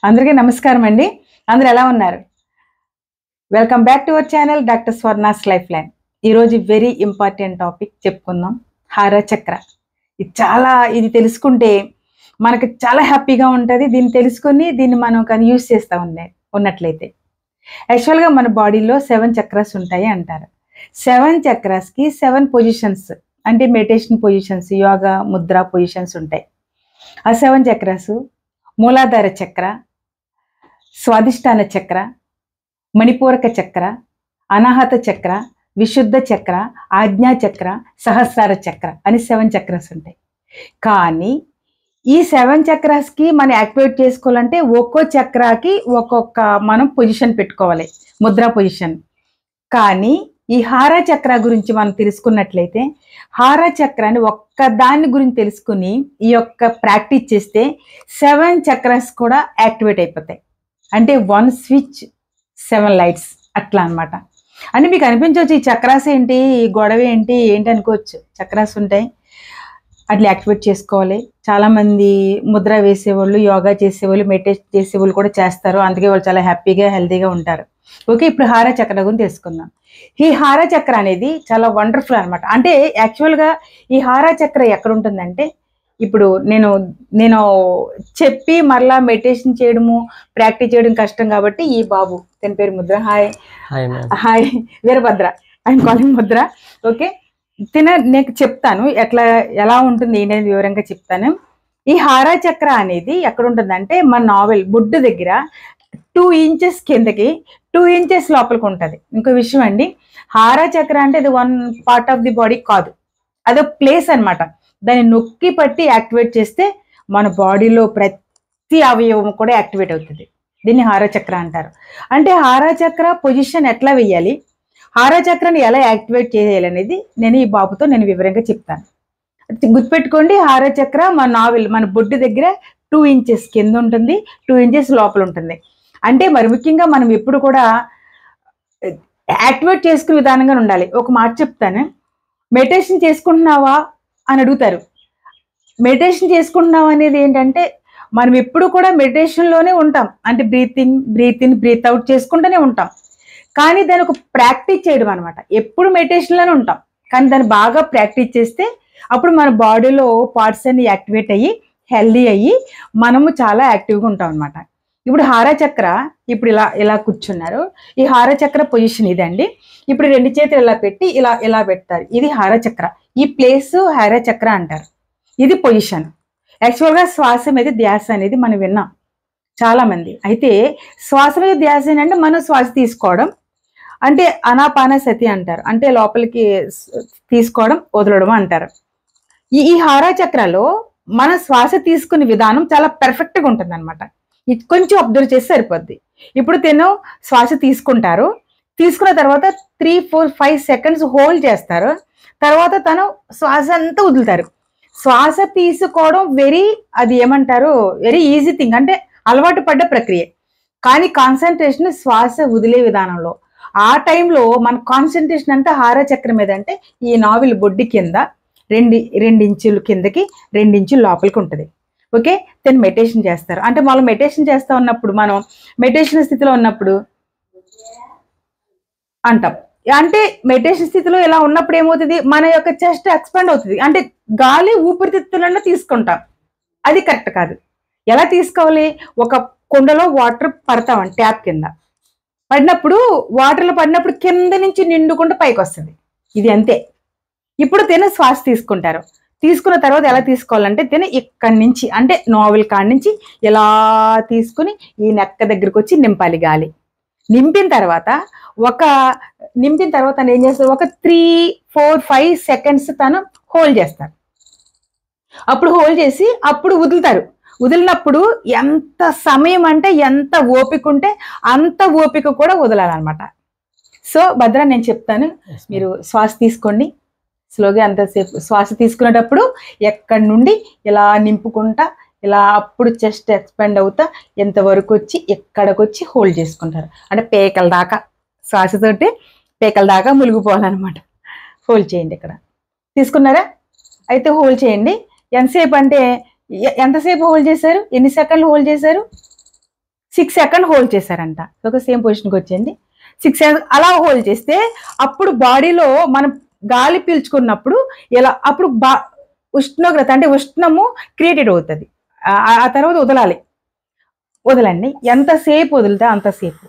అందరికీ నమస్కారం అండి. అందరూ ఎలా ఉన్నారు? Welcome back to our channel doctor Swarna's life line. ఈరోజు వెరీ ఇంపార్టెంట్ టాపిక్ చెప్పుకుందాం. హార చక్ర. ఇది తెలుసుకుంటే మనకు చాలా హ్యాపీగా ఉంటుంది. దీన్ని తెలుసుకొని దీన్ని మనం కానీ యూస్ చేస్తూ ఉన్నట్లయితే యాక్చువల్గా మన బాడీలో 7 చక్రాస్ ఉంటాయి అంటారు. 7 చక్రాస్కి 7 పొజిషన్స్ అంటే meditation positions, yoga Mudra positions ఉంటాయి. ఆ 7 చక్రాస్ మూలాధార చక్ర, స్వాదిష్టాన చక్ర, మణిపూరక చక్ర, అనాహత చక్ర, విశుద్ధ చక్ర, ఆజ్ఞా చక్ర, సహస్రార చక్ర అని 7 చక్రాస్ ఉంటాయి. కానీ ఈ 7 చక్రాస్కి మనం యాక్టివేట్ చేసుకోవాలంటే ఒక్కో చక్రాకి ఒక్కొక్క మనం పొజిషన్ పెట్టుకోవాలి, ముద్రా పొజిషన్. కానీ ఈ హార చక్ర గురించి మనం తెలుసుకున్నట్లయితే హార చక్రాన్ని ఒక్క దాని గురించి తెలుసుకుని ఈ యొక్క ప్రాక్టీస్ చేస్తే 7 చక్రాస్ కూడా యాక్టివేట్ అయిపోతాయి. అంటే 1 స్విచ్ 7 లైట్స్ అట్లా అనమాట. అంటే మీకు అనిపించవచ్చు ఈ చక్రాస్ ఏంటి, ఈ గొడవ ఏంటి అనుకోవచ్చు. చక్రాస్ ఉంటాయి, అట్లా యాక్టివేట్ చేసుకోవాలి. చాలామంది ముద్ర వేసేవాళ్ళు, యోగా చేసేవాళ్ళు, మెడిటేషన్ చేసేవాళ్ళు కూడా చేస్తారు. అందుకే వాళ్ళు చాలా హ్యాపీగా హెల్తీగా ఉంటారు. ఓకే, ఇప్పుడు హార చక్ర గురించి తెలుసుకుందాం. ఈ హార చక్ర అనేది చాలా వండర్ఫుల్ అనమాట. అంటే యాక్చువల్గా ఈ హార చక్ర ఎక్కడ ఉంటుందంటే, ఇప్పుడు నేను చెప్పి మరలా మెడిటేషన్ చేయడము ప్రాక్టీస్ చేయడం కష్టం కాబట్టి ఈ బాబు, తన పేరు ముద్ర, హాయ్ వీరభద్ర, ఆయన కాలింగ్ ముద్ర. ఓకే, నేను చెప్తాను ఎలా ఉంటుంది ఏంటనేది వివరంగా చెప్తాను. ఈ హార చక్ర అనేది ఎక్కడ ఉంటుందంటే మన నావెల్ బొడ్డు దగ్గర 2 ఇంచెస్ కిందకి 2 ఇంచెస్ లోపలికి ఉంటుంది. ఇంకో విషయం అండి, హార చక్ర అంటే ఇది 1 పార్ట్ ఆఫ్ ది బాడీ కాదు, అదో ప్లేస్ అనమాట. దాన్ని నొక్కి పట్టి యాక్టివేట్ చేస్తే మన బాడీలో ప్రతి అవయవం కూడా యాక్టివేట్ అవుతుంది. దీన్ని హార చక్ర అంటారు. అంటే హార చక్ర పొజిషన్ ఎట్లా వేయాలి, హార చక్రాన్ని ఎలా యాక్టివేట్ చేయాలి అనేది నేను ఈ బాబుతో వివరంగా చెప్తాను. గుర్తుపెట్టుకోండి, హార చక్ర మన బొడ్డు దగ్గర 2 ఇంచెస్ కింద ఉంటుంది, 2 ఇంచెస్ లోపల ఉంటుంది. అంటే మరి ముఖ్యంగా మనం ఎప్పుడు కూడా యాక్టివేట్ చేసుకునే విధానంగా ఉండాలి. ఒక మాట చెప్తాను, మెడిటేషన్ చేసుకుంటున్నావా అని అడుగుతారు. మెడిటేషన్ చేసుకుంటున్నావా అనేది ఏంటంటే మనం ఎప్పుడు కూడా మెడిటేషన్లోనే ఉంటాం. అంటే బ్రీత్ ఇన్ బ్రీత్ అవుట్ చేసుకుంటూనే ఉంటాం. కానీ దాని ఒక ప్రాక్టీస్ చేయడం అనమాట. ఎప్పుడు మెడిటేషన్లోనే ఉంటాం, కానీ దాన్ని బాగా ప్రాక్టీస్ చేస్తే అప్పుడు మన బాడీలో పార్ట్స్ అన్ని యాక్టివేట్ అయ్యి హెల్దీ అయ్యి మనము చాలా యాక్టివ్గా ఉంటాం అనమాట. ఇప్పుడు హార చక్ర ఇప్పుడు ఇలా కూర్చున్నారు. ఈ హార చక్ర పొజిషన్ ఇదండి. ఇప్పుడు 2 చేతులు ఇలా పెట్టి ఇలా పెడతారు. ఇది హార చక్ర. ఈ ప్లేస్ హార చక్ర అంటారు. ఇది పొజిషన్. యాక్చువల్గా శ్వాస మీద ధ్యాస అనేది మనం విన్నాం చాలా మంది. అయితే శ్వాస మీద ధ్యాస ఏంటంటే మనం శ్వాస తీసుకోవడం, అంటే అనాపానసతి అంటారు. అంటే లోపలికి తీసుకోవడం వదలడం అంటారు. ఈ హార చక్రలో మన శ్వాస తీసుకునే విధానం చాలా పర్ఫెక్ట్గా ఉంటుంది అనమాట. ఇది కొంచెం అబ్జర్వ్ చేసి సరిపోద్ది. ఇప్పుడు శ్వాస తీసుకుంటారు, తీసుకున్న తర్వాత 3, 4, 5 సెకండ్స్ హోల్డ్ చేస్తారు. తర్వాత తను శ్వాస అంతా వదులుతారు. శ్వాస తీసుకోవడం అది ఏమంటారు, వెరీ ఈజీ థింగ్, అంటే అలవాటు పడ్డ ప్రక్రియ. కానీ కాన్సన్ట్రేషన్ శ్వాస వదిలే విధానంలో, ఆ టైంలో మన కాన్సన్ట్రేషన్ అంతా హార చక్రం మీద. అంటే ఈ నావిల్ బొడ్డి కింద 2 ఇంచుల కిందకి 2 ఇంచుల లోపలికి ఉంటుంది. ఓకే, then మెడిటేషన్ చేస్తారు. అంటే మనం మెడిటేషన్ చేస్తూ ఉన్నప్పుడు, మనం మెడిటేషన్ స్థితిలో ఉన్నప్పుడు అంటాం. అంటే మెడిటేషన్ స్థితిలో ఇలా ఉన్నప్పుడు ఏమవుతుంది, మన యొక్క చెస్ట్ ఎక్స్పాండ్ అవుతుంది. అంటే గాలి ఊపిరితిత్తులను తీసుకుంటాం, అది కరెక్ట్ కాదు. ఎలా తీసుకోవాలి, ఒక కుండలో వాటర్ పడతామండి, ట్యాప్ కింద పడినప్పుడు, వాటర్లో పడినప్పుడు కింద నుంచి నిండుకుంటూ పైకి వస్తుంది. ఇది అంతే. ఇప్పుడు శ్వాస తీసుకుంటారు. తీసుకున్న తర్వాత ఎలా తీసుకోవాలంటే ఇక్కడి నుంచి, అంటే నావెల్ కాడి నుంచి ఇలా తీసుకుని ఈ నెక్క దగ్గరకు వచ్చి నింపాలి గాలి. నింపిన తర్వాత తను ఏం చేస్తారు, ఒక 3, 4, 5 సెకండ్స్ తను హోల్డ్ చేస్తారు. అప్పుడు హోల్డ్ చేసి అప్పుడు వదులుతారు. వదిలినప్పుడు ఎంత సమయం అంటే ఎంత ఓపిక ఉంటే అంత ఓపిక కూడా వదలాలన్నమాట. సో భద్ర, నేను చెప్తాను, మీరు శ్వాస తీసుకోండి స్లోగా. అంతసేపు శ్వాస తీసుకునేటప్పుడు ఎక్కడి నుండి ఇలా నింపుకుంటా, ఇలా అప్పుడు చెస్ట్ ఎక్స్పాండ్ అవుతా ఎంతవరకు వచ్చి ఎక్కడికి వచ్చి హోల్డ్ చేసుకుంటారు. అంటే పేకల దాకా, శ్వాసతోటి పేకల దాకా మునిగిపోవాలన్నమాట. హోల్డ్ చేయండి. ఇక్కడ తీసుకున్నారా? అయితే హోల్డ్ చేయండి. ఎంతసేపు అంటే ఎంతసేపు హోల్డ్ చేశారు, ఎన్ని సెకండ్లు హోల్డ్ చేశారు? 6 సెకండ్ హోల్డ్ చేశారంట. ఒక సేమ్ పొజిషన్కి వచ్చేయండి. 6 సెకండ్ అలా హోల్డ్ చేస్తే అప్పుడు బాడీలో మనం గాలి పీల్చుకున్నప్పుడు ఇలా అప్పుడు ఉష్ణోగ్రత అంటే ఉష్ణము క్రియేటెడ్ అవుతుంది. ఆ తర్వాత వదలండి. ఎంతసేపు వదిలితే అంతసేపు.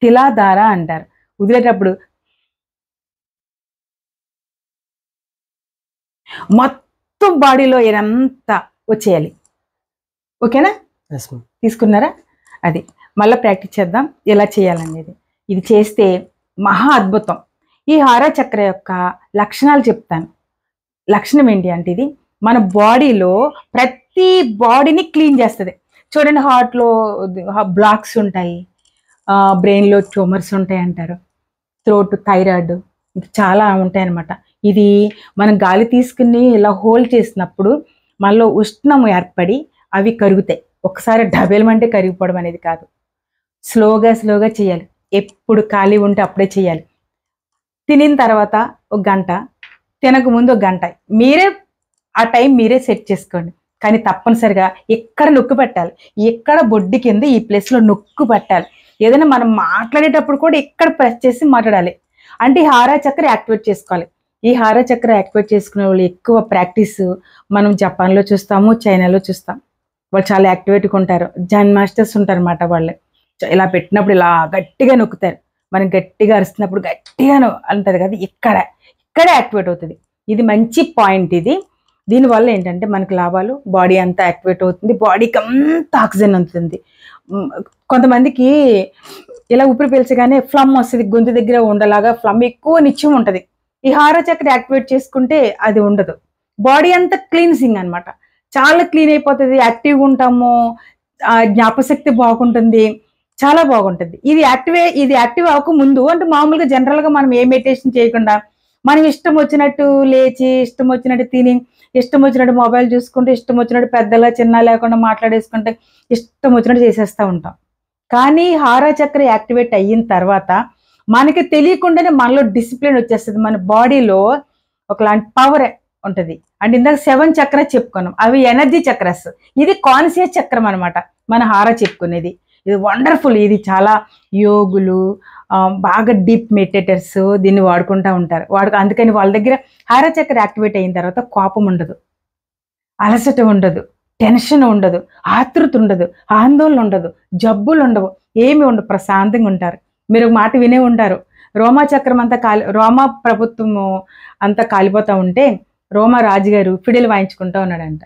తిలాధార అంటారు. వదిలేటప్పుడు మొత్తం బాడీలో ఇదంతా వచ్చేయాలి. ఓకేనా? తీసుకున్నారా? అది మళ్ళీ ప్రాక్టీస్ చేద్దాం ఎలా చేయాలనేది. ఇది చేస్తే మహా అద్భుతం. ఈ హారా చక్ర యొక్క లక్షణాలు చెప్తాను. లక్షణం ఏంటి అంటే ఇది మన బాడీలో ప్రతి బాడీని క్లీన్ చేస్తుంది. చూడండి, హార్ట్లో బ్లాక్స్ ఉంటాయి, బ్రెయిన్లో ట్యూమర్స్ ఉంటాయి అంటారు, థ్రోట్, థైరాయిడ్, చాలా ఉంటాయి అన్నమాట. ఇది మనం గాలి తీసుకుని ఇలా హోల్డ్ చేసినప్పుడు మనలో ఉష్ణము ఏర్పడి అవి కరుగుతాయి. ఒకసారి డబేలమంటే కరిగిపోవడం అనేది కాదు. స్లోగా చేయాలి. ఎప్పుడు ఖాళీ ఉంటే అప్పుడే చేయాలి. తినిన తర్వాత ఒక గంట, తినక ముందు ఒక గంట, మీరే ఆ టైం మీరే సెట్ చేసుకోండి. కానీ తప్పనిసరిగా ఎక్కడ నొక్కు పెట్టాలి, ఎక్కడ బొడ్డి కింద ఈ ప్లేస్లో నొక్కు పెట్టాలి. ఏదైనా మనం మాట్లాడేటప్పుడు కూడా ఎక్కడ ప్రెస్ చేసి మాట్లాడాలి. అంటే ఈ హారా చక్ర యాక్టివేట్ చేసుకోవాలి. ఈ హారా చక్ర యాక్టివేట్ చేసుకునే వాళ్ళు ఎక్కువ ప్రాక్టీస్ మనం జపాన్లో చూస్తాము, చైనాలో చూస్తాం. వాళ్ళు చాలా యాక్టివేట్గా ఉంటారు. జన్ మాస్టర్స్ ఉంటారు అన్నమాట. వాళ్ళు ఇలా పెట్టినప్పుడు ఇలా గట్టిగా నొక్కుతారు. మనం గట్టిగా అరుస్తున్నప్పుడు గట్టిగా అంటది కదా, ఇక్కడ యాక్టివేట్ అవుతుంది. ఇది మంచి పాయింట్. దీనివల్ల ఏంటంటే మనకు లాభాలు, బాడీ అంతా యాక్టివేట్ అవుతుంది, బాడీకి అంతా ఆక్సిజన్ అందుతుంది. కొంతమందికి ఇలా ఊపిరి పీల్చగానే ఫ్లమ్ వస్తుంది, గొంతు దగ్గర ఉండలాగా ఫ్లమ్ ఎక్కువ నిత్యం ఉంటుంది. ఈ హారా చక్ర యాక్టివేట్ చేసుకుంటే అది ఉండదు. బాడీ అంతా క్లీన్సింగ్ అనమాట. చాలా క్లీన్ అయిపోతుంది, యాక్టివ్గా ఉంటాము, జ్ఞాపశక్తి బాగుంటుంది, చాలా బాగుంటుంది. ఇది యాక్టివ్ అవ్వక ముందు అంటే మామూలుగా జనరల్గా మనం ఏ మెడిటేషన్ చేయకుండా మనం ఇష్టం వచ్చినట్టు లేచి, ఇష్టం వచ్చినట్టు తిని, ఇష్టం వచ్చినట్టు మొబైల్ చూసుకుంటే, ఇష్టం వచ్చినట్టు పెద్దలా చిన్న లేకుండా మాట్లాడేసుకుంటే, ఇష్టం వచ్చినట్టు చేసేస్తూ ఉంటాం. కానీ హారా చక్ర యాక్టివేట్ అయిన తర్వాత మనకి తెలియకుండానే మనలో డిసిప్లిన్ వచ్చేస్తుంది. మన బాడీలో ఒకలాంటి పవర్ ఉంటుంది. అంటే ఇందాక 7 చక్ర చెప్పుకున్నాం, అవి ఎనర్జీ చక్రస్. ఇది కాన్షియస్ చక్రం అనమాట మన హారా చెప్పుకునేది. ఇది వండర్ఫుల్. ఇది చాలా యోగులు, బాగా డీప్ మెడిటేటర్స్ దీన్ని వాడుకుంటూ ఉంటారు. అందుకని వాళ్ళ దగ్గర హారా చక్ర యాక్టివేట్ అయిన తర్వాత కోపం ఉండదు, అలసట ఉండదు, టెన్షన్ ఉండదు, ఆతృత ఉండదు, ఆందోళన ఉండదు, జబ్బులు ఉండవు, ఏమి ఉండవు, ప్రశాంతంగా ఉంటారు. మీరు మాట వినే ఉంటారు, రోమా చక్రం అంతా రోమా ప్రభుత్వము అంతా కాలిపోతూ ఉంటే రోమా రాజుగారు ఫిడెల్ వాయించుకుంటూ ఉన్నాడంట.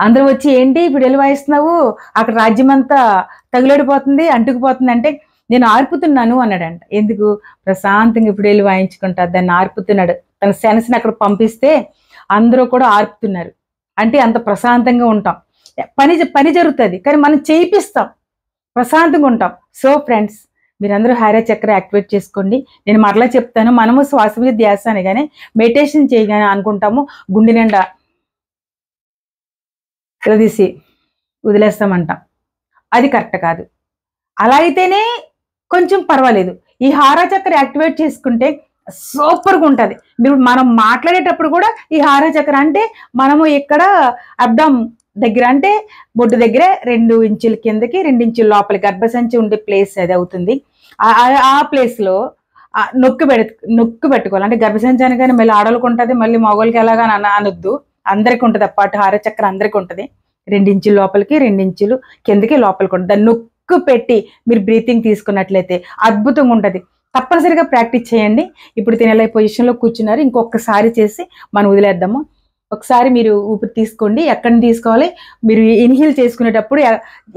అందరూ వచ్చి, ఏంటి ఫిడెల్ వాయిస్తున్నావు, అక్కడ రాజ్యం అంతా తగులడిపోతుంది, అంటుకుపోతుంది అంటే, నేను ఆర్పుతున్నాను అన్నాడంట. ఎందుకు? ప్రశాంతంగా ఫిడెల్ వాయించుకుంటా దాన్ని ఆర్పుతున్నాడు. తన సెన్స్ని అక్కడ పంపిస్తే అందరూ కూడా ఆర్పుతున్నారు. అంటే అంత ప్రశాంతంగా ఉంటాం. పని జరుగుతుంది, కానీ మనం చేయిస్తాం, ప్రశాంతంగా ఉంటాం. సో ఫ్రెండ్స్, మీరందరూ హారా చక్ర యాక్టివేట్ చేసుకోండి. నేను మరలా చెప్తాను, మనము శ్వాస మీద ధ్యాస అనగానే మెడిటేషన్ చేయగానే అనుకుంటాము గుండె నిండా ఇలా తీసి వదిలేస్తామంటాం. అది కరెక్ట్ కాదు. అలా అయితేనే కొంచెం పర్వాలేదు. ఈ హారా చక్ర యాక్టివేట్ చేసుకుంటే సూపర్గా ఉంటుంది. మనం మాట్లాడేటప్పుడు కూడా ఈ హారా చక్ర అంటే మనము ఇక్కడ అబ్డామ్ దగ్గర అంటే బొడ్డు దగ్గర 2 ఇంచుల కిందకి 2 ఇంచుల లోపలి గర్భసంచి ఉండే ప్లేస్ అది అవుతుంది. ఆ ప్లేస్లో నొక్కు పెట్టుకోవాలి. అంటే గర్భసంచి అనగానే మళ్ళీ ఆడవాళ్ళకి ఉంటుంది, మళ్ళీ మగవాళ్ళకి ఎలాగా అనొద్దు. అందరికి ఉంటుంది, అప్పటి హార చక్ర అందరికీ ఉంటుంది. 2 ఇంచుల లోపలికి 2 ఇంచులు కిందకి లోపలికి ఉంటుంది. దాన్ని నొక్కు పెట్టి మీరు బ్రీతింగ్ తీసుకున్నట్లయితే అద్భుతంగా ఉంటుంది. తప్పనిసరిగా ప్రాక్టీస్ చేయండి. ఇప్పుడు తినలే పొజిషన్లో కూర్చున్నారు, ఇంకొకసారి చేసి మనం వదిలేద్దాము. ఒకసారి మీరు ఊపిరి తీసుకోండి. ఎక్కడిని తీసుకోవాలి? మీరు ఇన్హేల్ చేసుకునేటప్పుడు,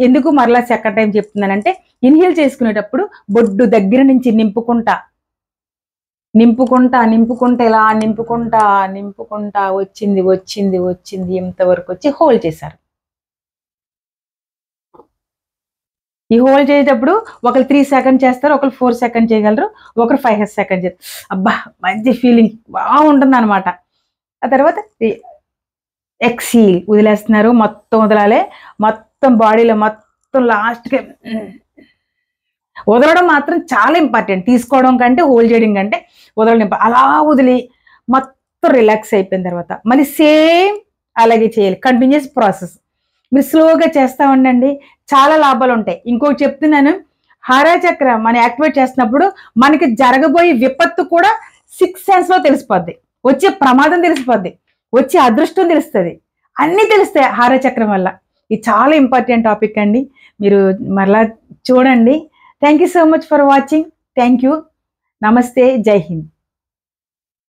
ఎందుకు మరలా సెకండ్ టైం చెప్తున్నానంటే, ఇన్హేల్ చేసుకునేటప్పుడు బొడ్డు దగ్గర నుంచి నింపుకుంటా ఇలా నింపుకుంటా వచ్చింది ఇంతవరకు వచ్చి హోల్డ్ చేశారు. ఈ హోల్డ్ చేసేటప్పుడు ఒకరు 3 సెకండ్ చేస్తారు, ఒకరు 4 సెకండ్ చేయగలరు, ఒకరు 5 సెకండ్ చేస్తారు. అబ్బా, మంచి ఫీలింగ్ బాగుంటుంది అనమాట. ఆ తర్వాత ఎక్సీల్ వదిలేస్తున్నారు. మొత్తం వదలాలి, మొత్తం బాడీలో మొత్తం లాస్ట్కి వదలడం మాత్రం చాలా ఇంపార్టెంట్. తీసుకోవడం కంటే, హోల్డ్ చేయడం కంటే వదలడం. అలా వదిలి మొత్తం రిలాక్స్ అయిపోయిన తర్వాత మళ్ళీ సేమ్ అలాగే చేయాలి. Continuous process. మీరు స్లోగా చేస్తూ ఉండండి, చాలా లాభాలు ఉంటాయి. ఇంకోటి చెప్తున్నాను, హారా చక్ర మనం యాక్టివేట్ చేస్తున్నప్పుడు మనకి జరగబోయే విపత్తు కూడా 6 సెన్స్ లో తెలిసిపోద్ది. వచ్చే ప్రమాదం తెలిసిపోద్ది, వచ్చే అదృష్టం తెలుస్తుంది, అన్నీ తెలుస్తాయి హారా చక్రం వల్ల. ఇది చాలా ఇంపార్టెంట్ టాపిక్ అండి. మీరు మరలా చూడండి. Thank you so much for watching. Thank you. నమస్తే. జై హింద్.